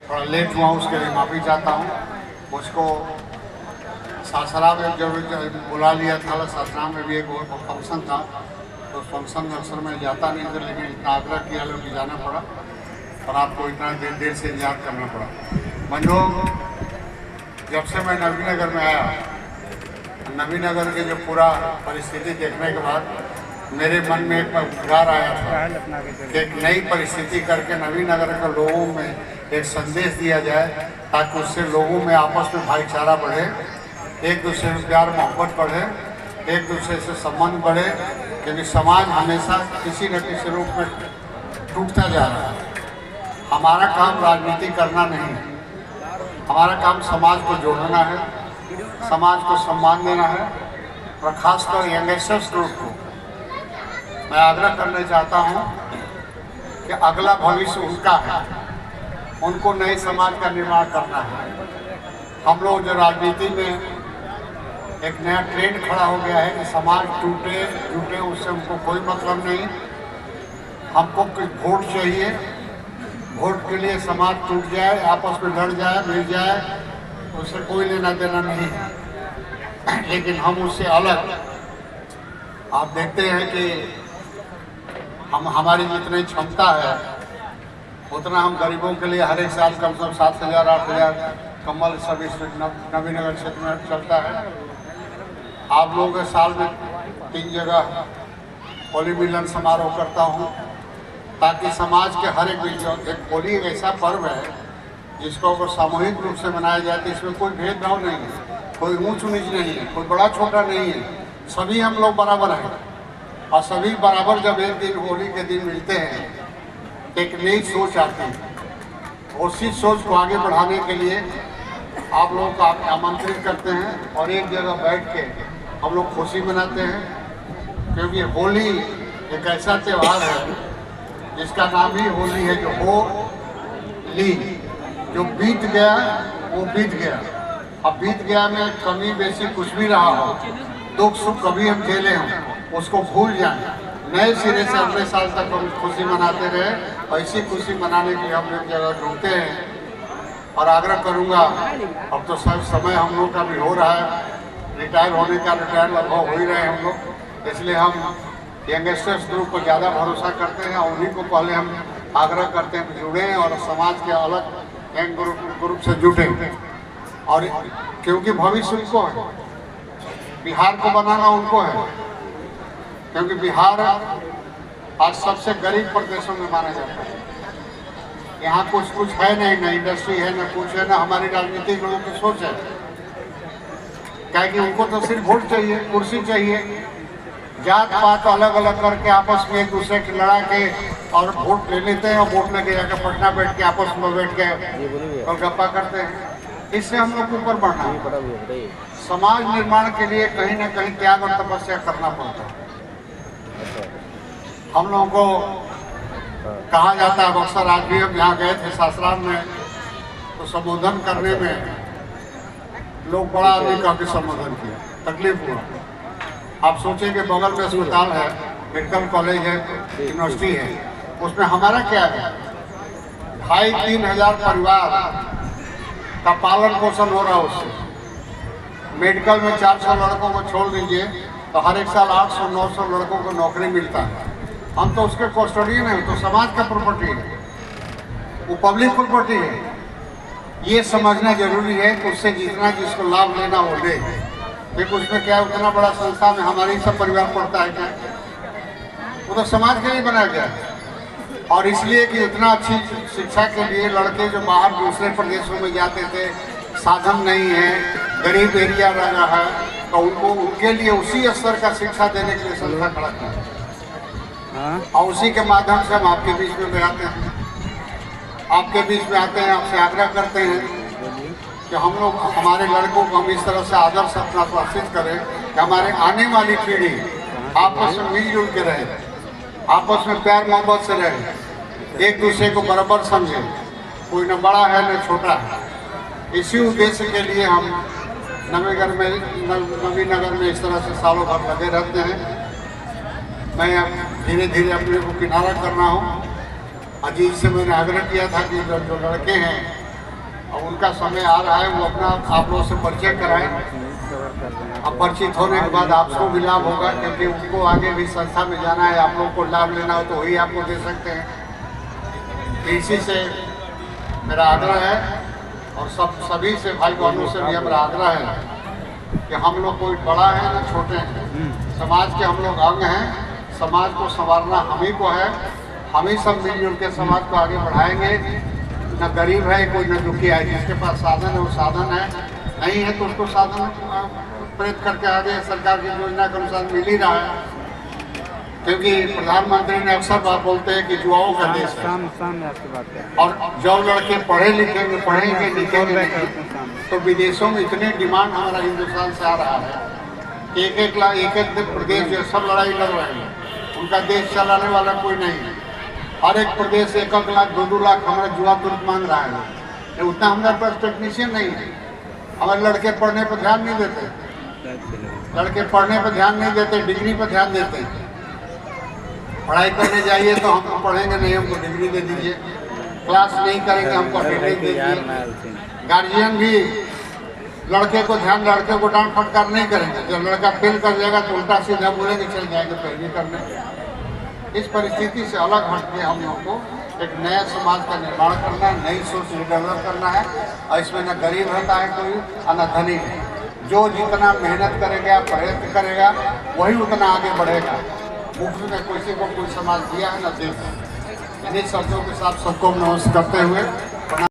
थोड़ा लेट हुआ, उसके लिए माफ़ी चाहता हूँ। मुझको सासरा में जब बुला लिया था, सासरा में भी एक फंक्शन था, तो उस फंक्शन में अक्सर मैं जाता नहीं था, लेकिन इतना आग्रह किया लोग कि जाना पड़ा और आपको इतना देर से इंतजार करना पड़ा। मंजो, जब से मैं नवीनगर में आया, नवीनगर की जो पूरा परिस्थिति देखने के बाद मेरे मन में एक विचार आया था कि एक नई परिस्थिति करके नवीनगर के लोगों में एक संदेश दिया जाए, ताकि उससे लोगों में आपस में भाईचारा बढ़े, एक दूसरे में प्यार मोहब्बत बढ़े, एक दूसरे से संबंध बढ़े, क्योंकि समाज हमेशा किसी न किसी रूप में टूटता जा रहा है। हमारा काम राजनीति करना नहीं है, हमारा काम समाज को जोड़ना है, समाज को सम्मान देना है, और खासकर यंगस्टर्स ग्रुप को मैं आग्रह करना चाहता हूँ कि अगला भविष्य उनका है, उनको नए समाज का निर्माण करना है। हम लोग जो राजनीति में एक नया ट्रेंड खड़ा हो गया है कि समाज टूटे टूटे, उससे उनको कोई मतलब नहीं। हमको कुछ वोट चाहिए, वोट के लिए समाज टूट जाए, आपस में लड़ जाए, मिल जाए, उससे कोई लेना देना नहीं है। लेकिन हम उससे अलग, आप देखते हैं कि हमारी जितनी क्षमता है उतना हम गरीबों के लिए हर एक साल कम से कम 7,000 8,000 कम्बल सब इस नवीनगर क्षेत्र में चलता है। आप लोगों के साल में 3 जगह होली मिलन समारोह करता हूँ, ताकि समाज के हर एक एक होली एक ऐसा पर्व है जिसको अगर सामूहिक रूप से मनाया जाए तो इसमें कोई भेदभाव नहीं है, कोई ऊंच नीच नहीं है, कोई बड़ा छोटा नहीं है, सभी हम लोग बराबर हैं। और सभी बराबर जब एक दिन होली के दिन मिलते हैं तो एक नई सोच आती है। उसी सोच को आगे बढ़ाने के लिए आप लोगों को आमंत्रित करते हैं और एक जगह बैठ के हम लोग खुशी मनाते हैं, क्योंकि होली एक ऐसा त्यौहार है जिसका नाम ही होली है, जो हो ली, जो बीत गया वो बीत गया। अब बीत गया में कमी बेसी कुछ भी रहा हो, दुख सुख कभी हम झेले हों, उसको भूल जाए, नए सिरे से अगले साल तक हम खुशी मनाते रहे। ऐसी खुशी मनाने की हम एक जगह ढूंढते हैं। और आग्रह करूंगा, अब तो सब समय हम लोग का भी हो रहा है, रिटायर होने का, रिटायर लगभग हो ही रहे हैं हम लोग, इसलिए हम यंगस्टर्स ग्रुप को ज़्यादा भरोसा करते हैं और उन्हीं को पहले हम आग्रह करते हैं कि जुड़ें और समाज के अलग यंग ग्रुप से जुटें। और क्योंकि भविष्य उनको है, बिहार को बनाना उनको है, क्योंकि बिहार आज सबसे गरीब प्रदेशों में माना जाता है। यहाँ कुछ है नहीं, ना इंडस्ट्री है, ना कुछ है, ना हमारी राजनीतिक लोगों की सोच है। क्या कि उनको तो सिर्फ वोट चाहिए, कुर्सी चाहिए, जात पात अलग अलग करके आपस में एक दूसरे की लड़ा के और वोट ले लेते हैं और वोट लेके जाकर पटना बैठ के आपस में बैठ के गोलगप्पा करते हैं। इससे हम लोग ऊपर बढ़ना है। समाज निर्माण के लिए कहीं ना कहीं त्याग और तपस्या करना पड़ता है। हम लोगों को कहा जाता है, अक्सर आज भी हम यहाँ गए थे सासराम में, तो संबोधन करने में लोग बड़ा आदमी कह के संबोधन किया, तकलीफ हुआ। आप सोचें कि बगल में अस्पताल है, मेडिकल कॉलेज है, यूनिवर्सिटी है, उसमें हमारा क्या है? 2,5-3 हज़ार परिवार का पालन पोषण हो रहा है उससे। मेडिकल में 400 लड़कों को छोड़ दीजिए तो हर एक साल 800-900 लड़कों को नौकरी मिलता है। हम तो उसके कस्टोडियन हैं, तो समाज का प्रॉपर्टी है, वो पब्लिक प्रॉपर्टी है। ये समझना जरूरी है कि उससे जितना जिसको लाभ लेना हो ले। देखो उसमें क्या, उतना बड़ा संस्था में हमारे ही सब परिवार पढ़ता है क्या? वो तो समाज के लिए बनाया गया है। और इसलिए कि उतना अच्छी शिक्षा के लिए लड़के जो बाहर दूसरे प्रदेशों में जाते थे, साधन नहीं है, गरीब एरिया रहा है, तो उनको उनके लिए उसी स्तर का शिक्षा देने के लिए संस्था खड़ा किया। और उसी के माध्यम से हम आपके बीच में आते हैं, आपके बीच में आते हैं, आपसे आग्रह करते हैं कि हम लोग हमारे लड़कों को हम इस तरह से आदर्श अपना प्रशिक्षित करें कि हमारे आने वाली पीढ़ी आपस में मिलजुल के रहे, आपस में प्यार मोहब्बत से रहे, एक दूसरे को बराबर समझे, कोई न बड़ा है न छोटा है। इसी उद्देश्य के लिए हम नवीनगर में इस तरह से सालों भर लगे रहते हैं। मैं अब धीरे धीरे अपने को किनारा कर रहा हूँ। अजीत से मैंने आग्रह किया था कि जो लड़के हैं और उनका समय आ रहा है, वो अपना आप लोगों से परिचय कराएं। अब परिचित होने के बाद आपको भी लाभ होगा, क्योंकि उनको आगे भी संस्था में जाना है, आप लोगों को लाभ लेना हो तो वही आपको दे सकते हैं। इसी से मेरा आग्रह है, और सभी से भाई बहनों से भी हमारा आग्रह है कि हम लोग कोई बड़ा है ना छोटे हैं, समाज के हम लोग अंग हैं। समाज को संवारना हम ही को है, हम ही सब मिलजुल के समाज को आगे बढ़ाएंगे। न गरीब है कोई, न दुखी है, जिसके पास साधन है वो साधन है, नहीं है तो उसको साधन प्रेरित करके आगे सरकार की योजना के अनुसार मिल ही रहा है। क्योंकि प्रधानमंत्री ने अक्सर बात बोलते हैं कि युवाओं का देश है, और जो लड़के पढ़े पढ़ेंगे लिखेंगे तो विदेशों में इतने डिमांड हमारा हिंदुस्तान से आ रहा है कि एक प्रदेश जो सब लड़ाई लड़ रहे हैं, उनका देश चलाने वाला कोई नहीं है। हर एक प्रदेश 1-1 लाख 2-2 लाख हमारा युवा तुरंत मांग रहा है। उतना हमारे पास टेक्नीशियन नहीं है। हमारे लड़के पढ़ने पर ध्यान नहीं देते, लड़के पढ़ने पर ध्यान नहीं देते, डिग्री पर ध्यान देते हैं। पढ़ाई करने जाइए तो हम पढ़ेंगे नहीं, हमको डिग्री दे दीजिए, क्लास नहीं करेंगे हमको डिग्री दे दीजिए। गार्जियन भी लड़के को डांट फटकार नहीं करेंगे। जब लड़का फेल कर जाएगा तो उल्टा सीधा बोलेंगे चल जाएंगे पैरवी करने। इस परिस्थिति से अलग हट के हम लोग को एक नया समाज का निर्माण करना है, नई सोच डेवलप करना है। और इसमें न गरीब रहता है कोई और न धनी। जो जितना मेहनत करेगा, प्रयत्न करेगा, वही उतना आगे बढ़ेगा। मुफ्त में किसी को कोई समाज दिया है न देगा। इन्हीं शब्दों के साथ सबको नमस्कार करते हुए